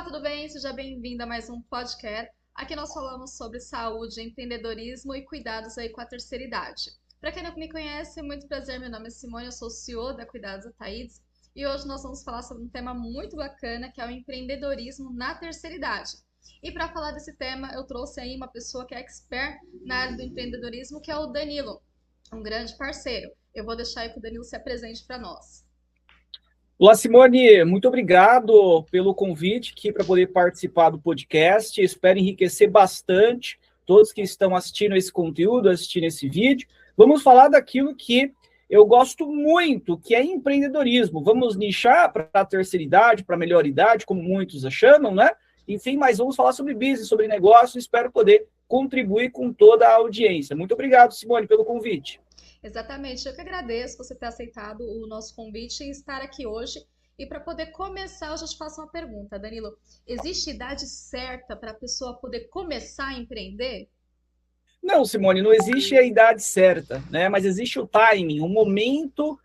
tudo bem? Seja bem-vindo a mais um podcast. Aqui nós falamos sobre saúde, empreendedorismo e cuidados aí com a terceira idade. Para quem não me conhece, muito prazer, meu nome é Simone, eu sou CEO da Cuidados Ataídes e hoje nós vamos falar sobre um tema muito bacana que é o empreendedorismo na terceira idade. E para falar desse tema, eu trouxe aí uma pessoa que é expert na área do empreendedorismo, que é o Danilo, um grande parceiro. Eu vou deixar aí que o Danilo se apresente para nós. Olá, Simone, muito obrigado pelo convite aqui para poder participar do podcast. Espero enriquecer bastante todos que estão assistindo esse conteúdo, assistindo esse vídeo. Vamos falar daquilo que eu gosto muito, que é empreendedorismo. Vamos nichar para a terceira idade, para a melhor idade, como muitos a chamam, né? Enfim, mas vamos falar sobre business, sobre negócio. Espero poder contribuir com toda a audiência. Muito obrigado, Simone, pelo convite. Exatamente, eu que agradeço você ter aceitado o nosso convite e estar aqui hoje. E para poder começar, eu já te faço uma pergunta, Danilo. Existe idade certa para a pessoa poder começar a empreender? Não, Simone, não existe a idade certa, né? Mas existe o timing, o momento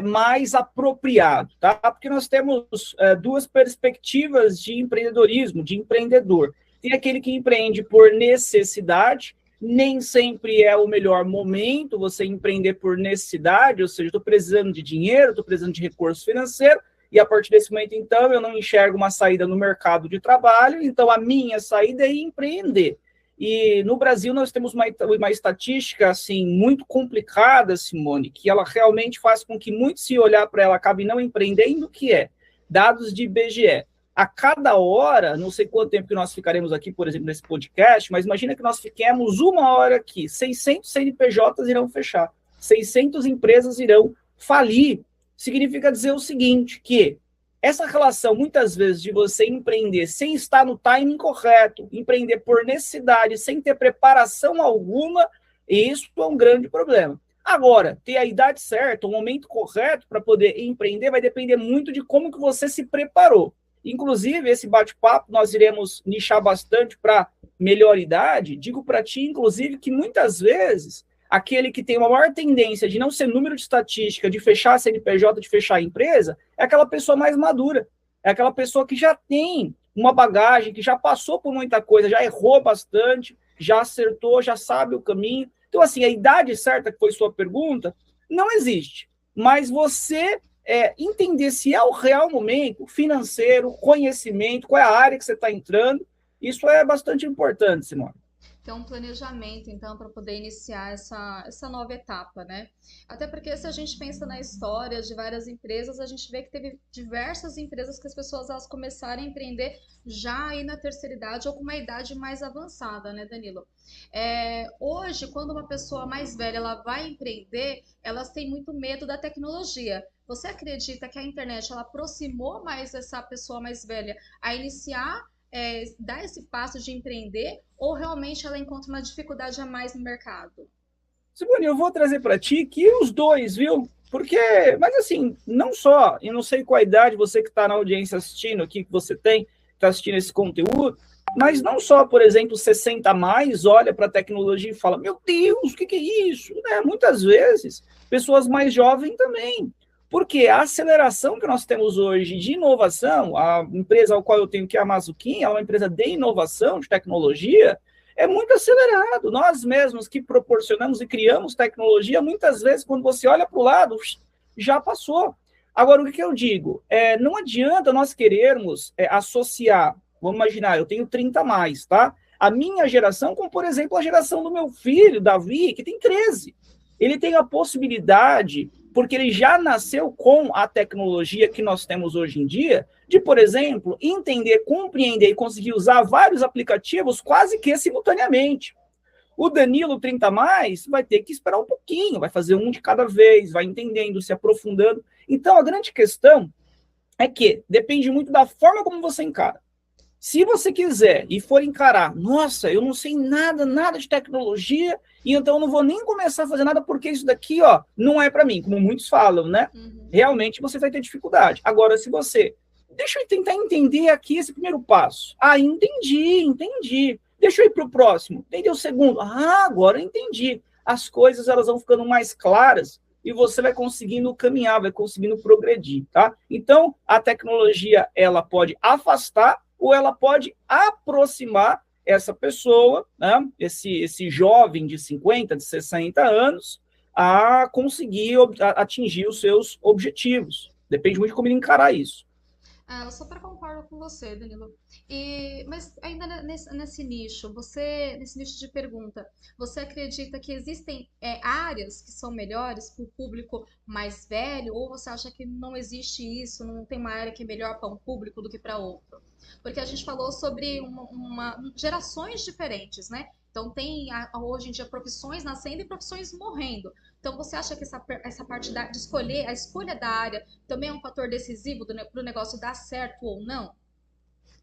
mais apropriado, tá? Porque nós temos duas perspectivas de empreendedorismo, de empreendedor. Tem aquele que empreende por necessidade, nem sempre é o melhor momento você empreender por necessidade, ou seja, estou precisando de dinheiro, estou precisando de recurso financeiro, e a partir desse momento, então, eu não enxergo uma saída no mercado de trabalho, então a minha saída é empreender. E no Brasil nós temos uma estatística assim, muito complicada, Simone, que ela realmente faz com que muitos, se olhar para ela, acabem não empreendendo, que é dados de IBGE. A cada hora, não sei quanto tempo que nós ficaremos aqui, por exemplo, nesse podcast, mas imagina que nós fiquemos uma hora aqui, 600 CNPJs irão fechar, 600 empresas irão falir. Significa dizer o seguinte, que essa relação, muitas vezes, de você empreender sem estar no timing correto, empreender por necessidade, sem ter preparação alguma, isso é um grande problema. Agora, ter a idade certa, o momento correto para poder empreender, vai depender muito de como que você se preparou. Inclusive, esse bate-papo nós iremos nichar bastante para melhor idade. Digo para ti, inclusive, que muitas vezes aquele que tem uma maior tendência de não ser número de estatística, de fechar a CNPJ, de fechar a empresa, é aquela pessoa mais madura. É aquela pessoa que já tem uma bagagem, que já passou por muita coisa, já errou bastante, já acertou, já sabe o caminho. Então, assim, a idade certa, que foi sua pergunta, não existe. Mas você entender se é o real momento financeiro, conhecimento, qual é a área que você está entrando, isso é bastante importante, Simone. Ter um planejamento, então, para poder iniciar essa nova etapa, né? Até porque se a gente pensa na história de várias empresas, a gente vê que teve diversas empresas que as pessoas elas começaram a empreender já aí na terceira idade ou com uma idade mais avançada, né, Danilo? Hoje, quando uma pessoa mais velha ela vai empreender, elas têm muito medo da tecnologia. Você acredita que a internet ela aproximou mais essa pessoa mais velha a iniciar dar esse passo de empreender ou realmente ela encontra uma dificuldade a mais no mercado? Simone, eu vou trazer para ti que os dois, viu? Porque, mas assim, não só, eu não sei qual a idade você que está na audiência assistindo aqui, que você tem, está assistindo esse conteúdo, mas não só, por exemplo, 60 a mais olha para a tecnologia e fala, meu Deus, o que é isso? Né? Muitas vezes, pessoas mais jovens também. Porque a aceleração que nós temos hoje de inovação, a empresa ao qual eu tenho que é a Mazuquim, é uma empresa de inovação, de tecnologia, é muito acelerado. Nós mesmos que proporcionamos e criamos tecnologia, muitas vezes, quando você olha para o lado, já passou. Agora, o que eu digo? Não adianta nós querermos associar, vamos imaginar, eu tenho 30 a mais, tá? A minha geração com, por exemplo, a geração do meu filho, Davi, que tem 13. Ele tem a possibilidade, porque ele já nasceu com a tecnologia que nós temos hoje em dia, de, por exemplo, entender, compreender e conseguir usar vários aplicativos quase que simultaneamente. O Danilo 30 mais vai ter que esperar um pouquinho, vai fazer um de cada vez, vai entendendo, se aprofundando. Então, a grande questão é que depende muito da forma como você encara. Se você quiser e for encarar, nossa, eu não sei nada de tecnologia, e então eu não vou nem começar a fazer nada porque isso daqui, ó, não é para mim, como muitos falam, né? Uhum. Realmente você vai ter dificuldade. Agora, se você, deixa eu tentar entender aqui esse primeiro passo. Ah, entendi. Deixa eu ir para o próximo. Entendeu o segundo? Ah, agora eu entendi. As coisas elas vão ficando mais claras e você vai conseguindo caminhar, vai conseguindo progredir, tá? Então, a tecnologia, ela pode afastar ou ela pode aproximar essa pessoa, né, esse jovem de 50, de 60 anos, a conseguir atingir os seus objetivos. Depende muito de como ele encarar isso. Eu super concordo com você, Danilo. Mas ainda nesse nicho, nesse nicho de pergunta, você acredita que existem áreas que são melhores para o público mais velho, ou você acha que não existe isso, não tem uma área que é melhor para um público do que para outro? Porque a gente falou sobre gerações diferentes, né? Então tem hoje em dia profissões nascendo e profissões morrendo. Então você acha que essa parte de escolher, a escolha da área também é um fator decisivo para o negócio dar certo ou não?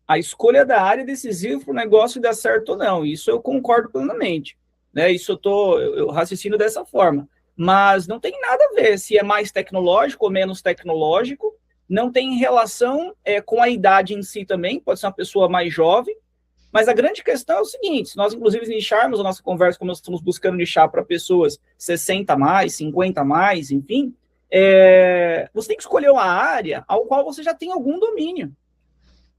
A escolha da área é decisiva para o negócio dar certo ou não. Isso eu concordo plenamente. Né? Isso eu raciocino dessa forma. Mas não tem nada a ver se é mais tecnológico ou menos tecnológico. Não tem relação com a idade em si também. Pode ser uma pessoa mais jovem. Mas a grande questão é o seguinte, se nós, inclusive, nicharmos a nossa conversa, como nós estamos buscando nichar para pessoas 60 a mais, 50 a mais, enfim, você tem que escolher uma área ao qual você já tem algum domínio.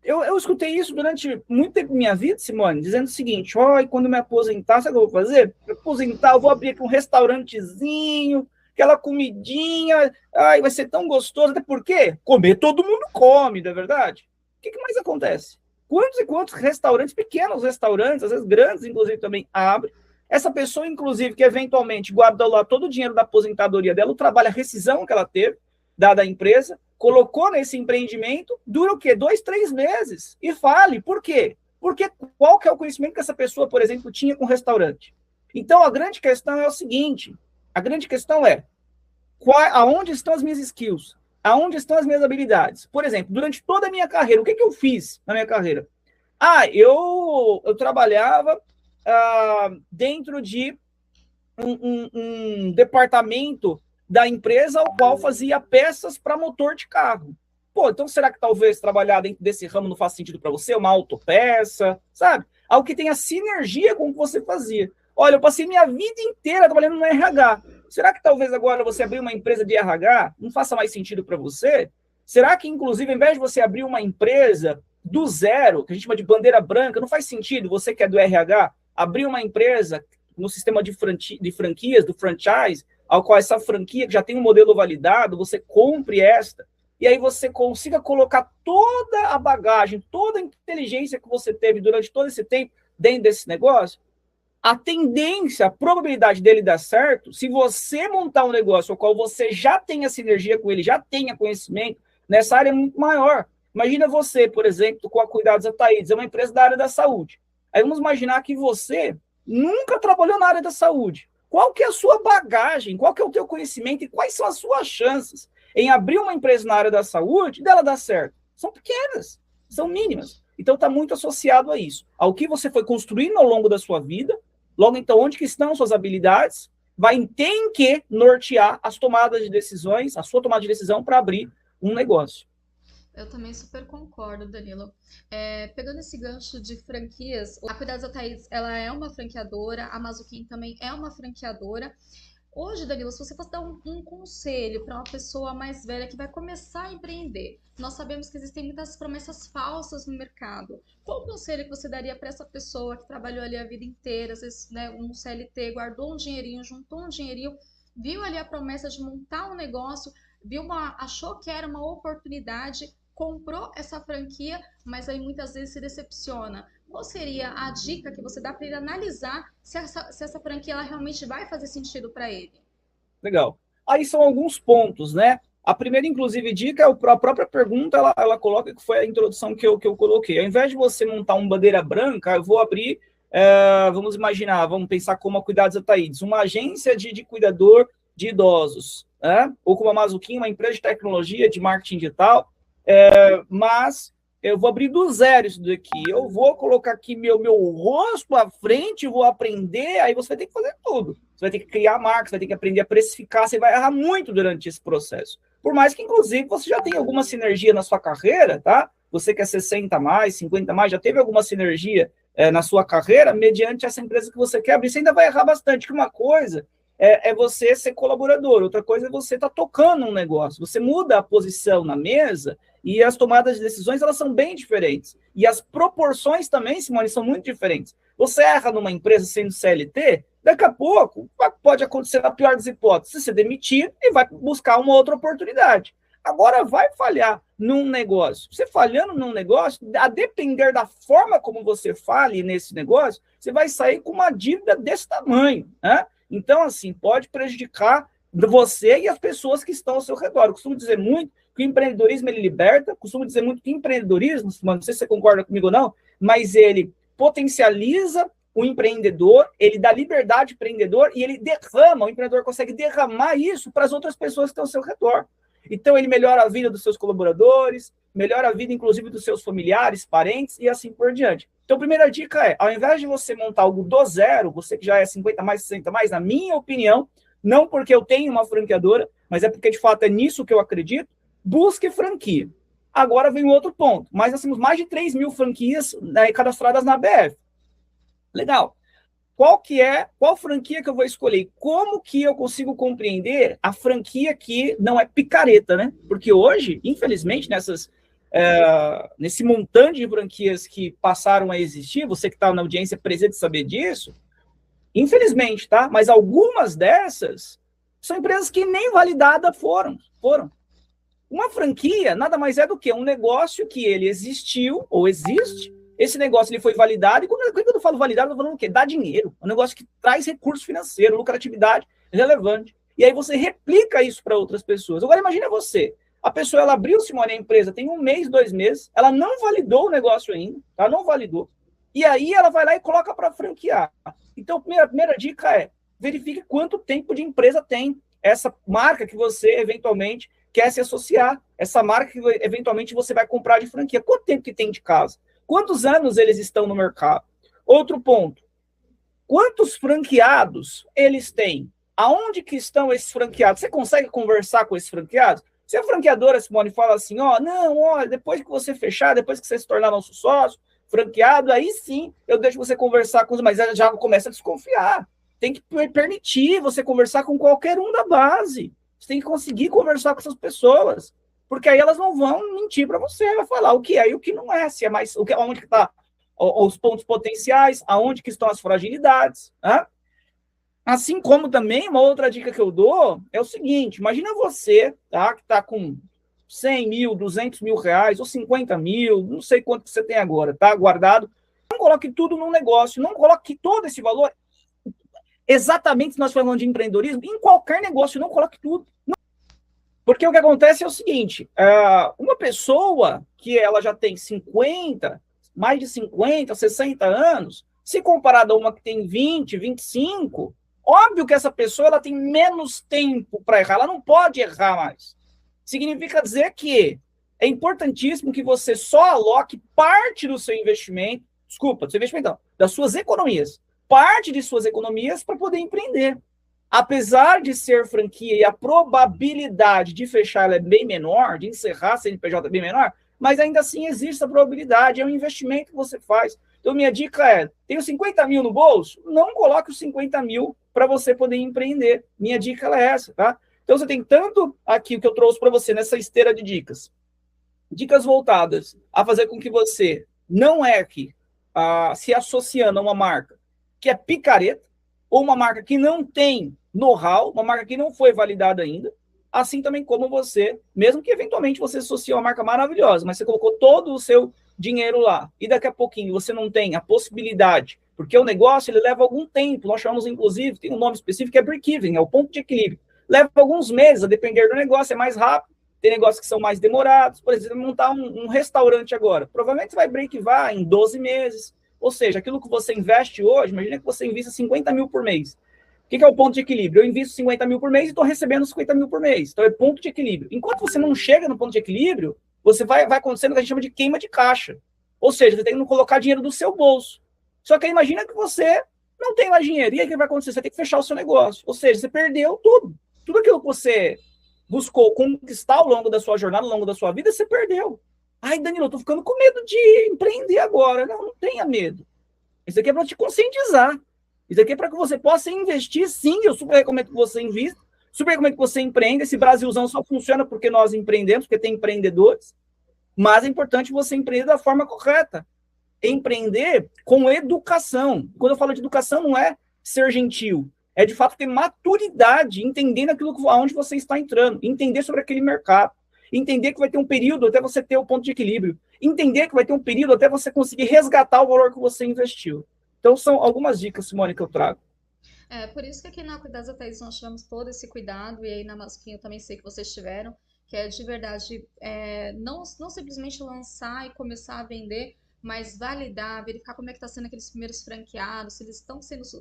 Eu escutei isso durante muito tempo da minha vida, Simone, dizendo o seguinte, quando eu me aposentar, sabe o que eu vou fazer? Me aposentar, eu vou abrir aqui um restaurantezinho, aquela comidinha, vai ser tão gostoso, até porque comer todo mundo come, não é verdade? O que mais acontece? Quantos e quantos restaurantes, pequenos restaurantes, às vezes grandes, inclusive, também abrem. Essa pessoa, inclusive, que eventualmente guardou lá todo o dinheiro da aposentadoria dela, o trabalho, a rescisão que ela teve, dada a empresa, colocou nesse empreendimento, dura o quê? 2, 3 meses. E fale, por quê? Porque qual que é o conhecimento que essa pessoa, por exemplo, tinha com o restaurante? Então, a grande questão é o seguinte, a grande questão é, aonde estão as minhas skills? Aonde estão as minhas habilidades? Por exemplo, durante toda a minha carreira, o que eu fiz na minha carreira? Eu trabalhava dentro de um departamento da empresa ao qual fazia peças para motor de carro. Então será que talvez trabalhar dentro desse ramo não faça sentido para você? Uma autopeça, sabe? Algo que tenha sinergia com o que você fazia. Olha, eu passei minha vida inteira trabalhando no RH. Será que talvez agora você abrir uma empresa de RH não faça mais sentido para você? Será que, inclusive, ao invés de você abrir uma empresa do zero, que a gente chama de bandeira branca, não faz sentido, você que é do RH, abrir uma empresa no sistema de franquias, do franchise, ao qual essa franquia que já tem um modelo validado, você compre esta, e aí você consiga colocar toda a bagagem, toda a inteligência que você teve durante todo esse tempo dentro desse negócio? A tendência, a probabilidade dele dar certo, se você montar um negócio ao qual você já tenha sinergia com ele, já tenha conhecimento, nessa área é muito maior. Imagina você, por exemplo, com a Cuidados Ataídes, é uma empresa da área da saúde. Aí vamos imaginar que você nunca trabalhou na área da saúde. Qual que é a sua bagagem, qual que é o teu conhecimento e quais são as suas chances em abrir uma empresa na área da saúde e dela dar certo? São pequenas, são mínimas. Então está muito associado a isso, ao que você foi construindo ao longo da sua vida. Logo, então, onde que estão suas habilidades? Tem que nortear as tomadas de decisões, a sua tomada de decisão para abrir um negócio. Eu também super concordo, Danilo. Pegando esse gancho de franquias, a Cuidados Ataídes, ela é uma franqueadora, a Mazuquim também é uma franqueadora. Hoje, Danilo, se você fosse dar um conselho para uma pessoa mais velha que vai começar a empreender, nós sabemos que existem muitas promessas falsas no mercado. Qual o conselho que você daria para essa pessoa que trabalhou ali a vida inteira, às vezes, né, um CLT, guardou um dinheirinho, juntou um dinheirinho, viu ali a promessa de montar um negócio, achou que era uma oportunidade, comprou essa franquia, mas aí muitas vezes se decepciona. Qual seria a dica que você dá para ele analisar se essa franquia ela realmente vai fazer sentido para ele? Legal. Aí são alguns pontos, né? A primeira, inclusive, dica é a própria pergunta, ela coloca, que foi a introdução que eu coloquei. Ao invés de você montar uma bandeira branca, eu vou abrir, vamos imaginar, vamos pensar como a Cuidados Ataídes, uma agência de cuidador de idosos, né? Ou como a Mazuquim, uma empresa de tecnologia, de marketing digital, mas eu vou abrir do zero isso daqui, eu vou colocar aqui meu rosto à frente, vou aprender, aí você vai ter que fazer tudo. Você vai ter que criar marcas, vai ter que aprender a precificar, você vai errar muito durante esse processo. Por mais que, inclusive, você já tenha alguma sinergia na sua carreira, tá? Você que é 60 mais, 50 mais, já teve alguma sinergia na sua carreira, mediante essa empresa que você quer abrir, você ainda vai errar bastante, que uma coisa é você ser colaborador, outra coisa é você estar tocando um negócio, você muda a posição na mesa E as tomadas de decisões, elas são bem diferentes. E as proporções também, Simone, são muito diferentes. Você erra numa empresa sendo CLT, daqui a pouco pode acontecer na pior das hipóteses, você demitir e vai buscar uma outra oportunidade. Agora, vai falhar num negócio. Você falhando num negócio, a depender da forma como você fale nesse negócio, você vai sair com uma dívida desse tamanho, né? Então, assim, pode prejudicar você e as pessoas que estão ao seu redor. Eu costumo dizer muito que o empreendedorismo, ele liberta, costumo dizer muito que empreendedorismo, não sei se você concorda comigo ou não, mas ele potencializa o empreendedor, ele dá liberdade ao empreendedor e ele derrama, o empreendedor consegue derramar isso para as outras pessoas que estão ao seu redor. Então, ele melhora a vida dos seus colaboradores, melhora a vida, inclusive, dos seus familiares, parentes e assim por diante. Então, a primeira dica é, ao invés de você montar algo do zero, você que já é 50 mais, 60 mais, na minha opinião, não porque eu tenho uma franqueadora, mas é porque, de fato, é nisso que eu acredito, busque franquia. Agora vem um outro ponto, mas nós temos mais de 3 mil franquias, né, cadastradas na BF. Legal. Qual franquia que eu vou escolher? Como que eu consigo compreender a franquia que não é picareta, né? Porque hoje, infelizmente, nesse montante de franquias que passaram a existir, você que está na audiência precisa de saber disso, infelizmente, tá? Mas algumas dessas são empresas que nem validadas foram. Uma franquia nada mais é do que um negócio que ele existiu ou existe. Esse negócio ele foi validado, e quando eu falo validado, eu estou falando o quê? Dá dinheiro. Um negócio que traz recurso financeiro, lucratividade relevante. E aí você replica isso para outras pessoas. Agora imagina você, a pessoa ela abriu, Simone, a empresa, tem 1 mês, 2 meses, ela não validou o negócio ainda, tá? Não validou. E aí ela vai lá e coloca para franquear. Então, a primeira dica é, verifique quanto tempo de empresa tem essa marca que você eventualmente quer se associar, essa marca que eventualmente você vai comprar de franquia. Quanto tempo que tem de casa? Quantos anos eles estão no mercado? Outro ponto, quantos franqueados eles têm? Aonde que estão esses franqueados? Você consegue conversar com esses franqueados? Se a franqueadora, Simone, fala assim, depois que você fechar, depois que você se tornar nosso sócio, franqueado, aí sim eu deixo você conversar com os, mas ela já começa a desconfiar. Tem que permitir você conversar com qualquer um da base. Você tem que conseguir conversar com essas pessoas. Porque aí elas não vão mentir para você, vai falar o que é e o que não é, se é mais, onde que está os pontos potenciais, aonde que estão as fragilidades. Né? Assim como também, uma outra dica que eu dou é o seguinte, imagina você, tá, que está com 100 mil, 200 mil reais, ou 50 mil, não sei quanto você tem agora, tá, guardado, não coloque tudo num negócio, não coloque todo esse valor, exatamente se nós falamos de empreendedorismo, em qualquer negócio, não coloque tudo. Porque o que acontece é o seguinte, uma pessoa que ela já tem 50, mais de 50, 60 anos, se comparada a uma que tem 20, 25, óbvio que essa pessoa ela tem menos tempo para errar, ela não pode errar mais. Significa dizer que é importantíssimo que você só aloque parte do seu investimento, das suas economias, parte de suas economias para poder empreender. Apesar de ser franquia e a probabilidade de fechar ela é bem menor, de encerrar a CNPJ é bem menor, mas ainda assim existe a probabilidade, é um investimento que você faz. Então, minha dica é, tenho 50 mil no bolso? Não coloque os 50 mil para você poder empreender. Minha dica é essa, tá? Então, você tem tanto aqui o que eu trouxe para você nessa esteira de dicas. Dicas voltadas a fazer com que você não erre se associando a uma marca que é picareta, ou uma marca que não tem know-how, uma marca que não foi validada ainda, assim também como você, mesmo que eventualmente você associe uma marca maravilhosa, mas você colocou todo o seu dinheiro lá, e daqui a pouquinho você não tem a possibilidade, porque o negócio ele leva algum tempo, nós chamamos inclusive, tem um nome específico que é break-even, é o ponto de equilíbrio, leva alguns meses, a depender do negócio, é mais rápido, tem negócios que são mais demorados, por exemplo, montar um restaurante agora, provavelmente você vai break-even em 12 meses, ou seja, aquilo que você investe hoje, imagina que você invista 50 mil por mês. O que é o ponto de equilíbrio? Eu invisto 50 mil por mês e estou recebendo 50 mil por mês. Então é ponto de equilíbrio. Enquanto você não chega no ponto de equilíbrio, você vai acontecendo o que a gente chama de queima de caixa. Ou seja, você tem que colocar dinheiro do seu bolso. Só que aí imagina que você não tem mais dinheiro. E aí o que vai acontecer? Você tem que fechar o seu negócio. Ou seja, você perdeu tudo. Tudo aquilo que você buscou conquistar ao longo da sua jornada, ao longo da sua vida, você perdeu. Ai, Danilo, eu tô ficando com medo de empreender agora. Não tenha medo. Isso aqui é para te conscientizar. Isso aqui é para que você possa investir, sim. Eu super recomendo que você invista. Super recomendo que você empreenda. Esse Brasilzão só funciona porque nós empreendemos, porque tem empreendedores. Mas é importante você empreender da forma correta. Empreender com educação. Quando eu falo de educação, não é ser gentil, é de fato ter maturidade, entendendo aquilo aonde você está entrando, entender sobre aquele mercado, entender que vai ter um período até você ter o ponto de equilíbrio, entender que vai ter um período até você conseguir resgatar o valor que você investiu. Então, são algumas dicas, Simone, que eu trago. Por isso que aqui na Cuidados Atéis nós tivemos todo esse cuidado, e aí na Masquinha eu também sei que vocês tiveram, que é de verdade não simplesmente lançar e começar a vender, mas validar, verificar como é que está sendo aqueles primeiros franqueados, se eles estão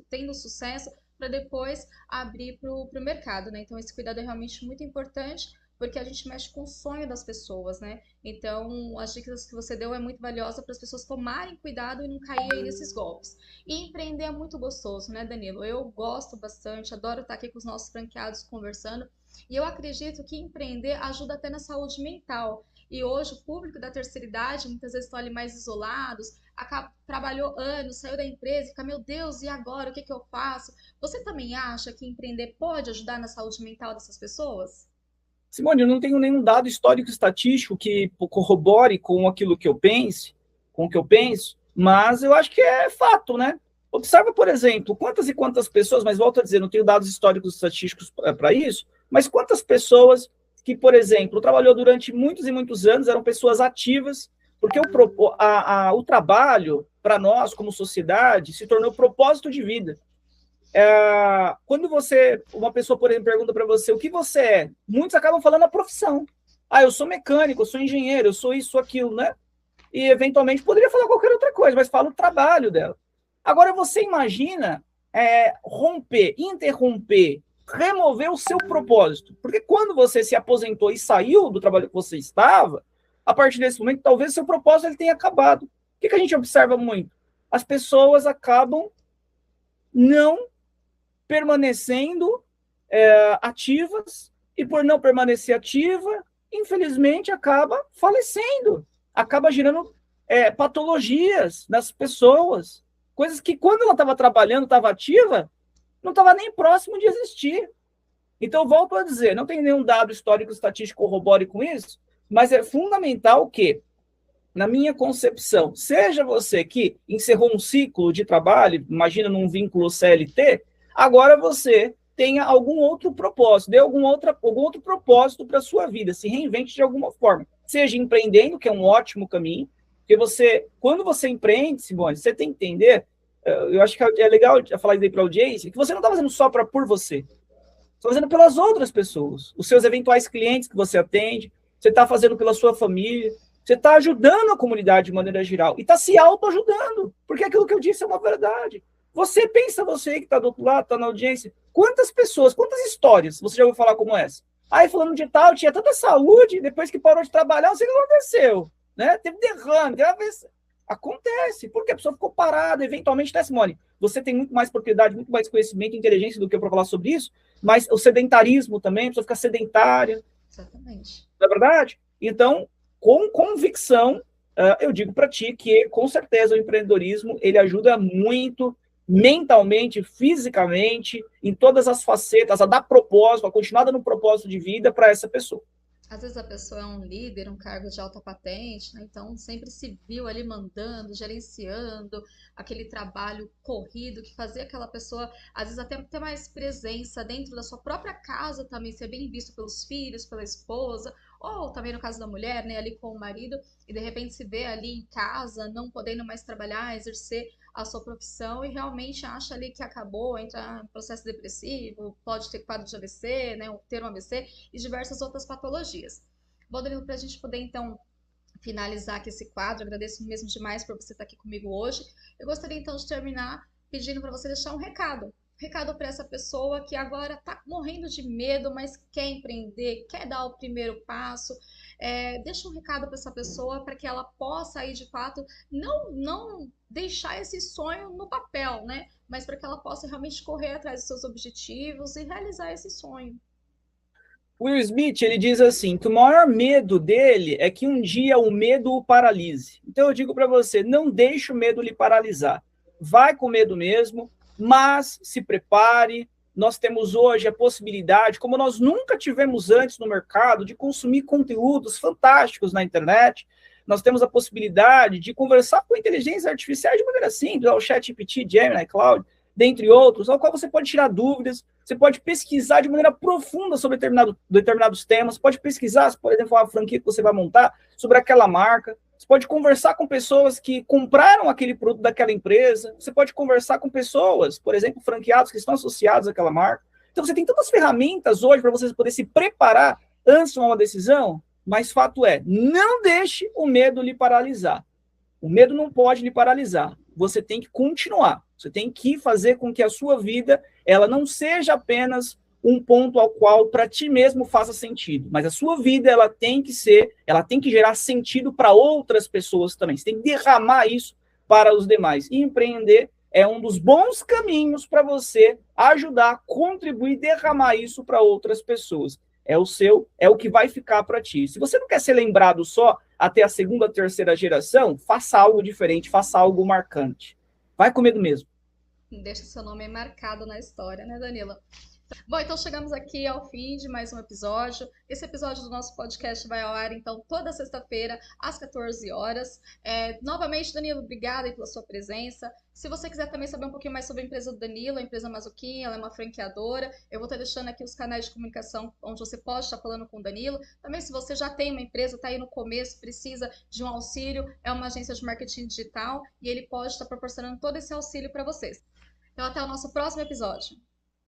tendo sucesso, para depois abrir para o mercado, né? Então esse cuidado é realmente muito importante, porque a gente mexe com o sonho das pessoas, né? Então as dicas que você deu é muito valiosa para as pessoas tomarem cuidado e não cair aí nesses golpes. E empreender é muito gostoso, né, Danilo? Eu gosto bastante, adoro estar aqui com os nossos franqueados conversando. E eu acredito que empreender ajuda até na saúde mental. E hoje o público da terceira idade muitas vezes estão ali mais isolados, trabalhou anos, saiu da empresa e fica, meu Deus, e agora? O que que eu faço? Você também acha que empreender pode ajudar na saúde mental dessas pessoas? Simone, eu não tenho nenhum dado histórico estatístico que corrobore com aquilo que eu pense, com o que eu penso, mas eu acho que é fato, né? Observa, por exemplo, quantas e quantas pessoas, mas volto a dizer, não tenho dados históricos estatísticos para isso, mas quantas pessoas que, por exemplo, trabalhou durante muitos e muitos anos, eram pessoas ativas, porque o trabalho, para nós, como sociedade, se tornou propósito de vida. Quando uma pessoa, por exemplo, pergunta para você o que você é, muitos acabam falando a profissão. Eu sou mecânico, eu sou engenheiro, eu sou isso, aquilo, né? E eventualmente poderia falar qualquer outra coisa, mas fala o trabalho dela. Agora você imagina interromper, remover o seu propósito. Porque quando você se aposentou e saiu do trabalho que você estava, a partir desse momento, talvez o seu propósito ele tenha acabado. O que a gente observa muito? As pessoas acabam não permanecendo ativas, e por não permanecer ativa, infelizmente acaba falecendo, acaba gerando patologias nas pessoas, coisas que quando ela estava trabalhando, estava ativa, não estava nem próximo de existir. Então, volto a dizer, não tem nenhum dado histórico estatístico que corrobore com isso, mas é fundamental que, na minha concepção, seja você que encerrou um ciclo de trabalho, imagina num vínculo CLT, agora você tenha algum outro propósito, dê algum outro propósito para a sua vida, se reinvente de alguma forma. Seja empreendendo, que é um ótimo caminho, porque quando você empreende, Simone, você tem que entender, eu acho que é legal falar isso aí para a audiência, que você não está fazendo só por você, você está fazendo pelas outras pessoas, os seus eventuais clientes que você atende, você está fazendo pela sua família, você está ajudando a comunidade de maneira geral, e está se autoajudando, porque aquilo que eu disse é uma verdade. Você pensa, você que está do outro lado, está na audiência, quantas pessoas, quantas histórias você já ouviu falar como essa? Falando de tal, tinha tanta saúde, depois que parou de trabalhar, não sei o que aconteceu, né? Teve derrame, acontece, porque a pessoa ficou parada, eventualmente, né, Simone? Você tem muito mais propriedade, muito mais conhecimento e inteligência do que eu para falar sobre isso, mas o sedentarismo também, a pessoa fica sedentária. Exatamente. Não é verdade? Então, com convicção, eu digo para ti que, com certeza, o empreendedorismo, ele ajuda muito mentalmente, fisicamente, em todas as facetas, a dar propósito, a continuar dando propósito de vida para essa pessoa. Às vezes a pessoa é um líder, um cargo de alta patente, né? Então sempre se viu ali mandando, gerenciando aquele trabalho corrido que fazia aquela pessoa, às vezes até ter mais presença dentro da sua própria casa também, ser bem visto pelos filhos, pela esposa, ou também no caso da mulher, né, ali com o marido, e de repente se vê ali em casa, não podendo mais trabalhar, exercer a sua profissão e realmente acha ali que acabou, entra em processo depressivo, pode ter quadro de AVC, né, ter um AVC e diversas outras patologias. Bom, Danilo, para a gente poder então finalizar aqui esse quadro, agradeço mesmo demais por você estar aqui comigo hoje. Eu gostaria então de terminar pedindo para você deixar um recado para essa pessoa que agora está morrendo de medo, mas quer empreender, quer dar o primeiro passo. Deixa um recado para essa pessoa para que ela possa aí de fato não deixar esse sonho no papel, né? Mas para que ela possa realmente correr atrás dos seus objetivos e realizar esse sonho. Will Smith, ele diz assim, que o maior medo dele é que um dia o medo o paralise. Então eu digo para você, não deixe o medo lhe paralisar. Vai com medo mesmo, mas se prepare. Nós temos hoje a possibilidade, como nós nunca tivemos antes no mercado, de consumir conteúdos fantásticos na internet. nós temos a possibilidade de conversar com inteligência artificial de maneira simples, o ChatGPT, Gemini, Cloud, dentre outros, ao qual você pode tirar dúvidas, você pode pesquisar de maneira profunda sobre determinados temas, pode pesquisar, por exemplo, uma franquia que você vai montar, sobre aquela marca, você pode conversar com pessoas que compraram aquele produto daquela empresa, você pode conversar com pessoas, por exemplo, franqueados que estão associados àquela marca. Então, você tem tantas ferramentas hoje para você poder se preparar antes de tomar uma decisão, mas fato é, não deixe o medo lhe paralisar. O medo não pode lhe paralisar. Você tem que continuar. Você tem que fazer com que a sua vida ela não seja apenas um ponto ao qual para ti mesmo faça sentido, mas a sua vida ela tem que gerar sentido para outras pessoas também. Você tem que derramar isso para os demais. E empreender é um dos bons caminhos para você ajudar, contribuir, derramar isso para outras pessoas. É o que vai ficar para ti. Se você não quer ser lembrado só até a segunda, terceira geração, faça algo diferente, faça algo marcante. Vai com medo mesmo. Deixa seu nome marcado na história, né, Danilo? Bom, então chegamos aqui ao fim de mais um episódio. Esse episódio do nosso podcast vai ao ar, então, toda sexta-feira, às 14 horas. Novamente, Danilo, obrigada aí pela sua presença. Se você quiser também saber um pouquinho mais sobre a empresa do Danilo, a empresa Mazuquinha, ela é uma franqueadora. Eu vou estar deixando aqui os canais de comunicação onde você pode estar falando com o Danilo. Também, se você já tem uma empresa, está aí no começo, precisa de um auxílio, é uma agência de marketing digital e ele pode estar proporcionando todo esse auxílio para vocês. Então, até o nosso próximo episódio.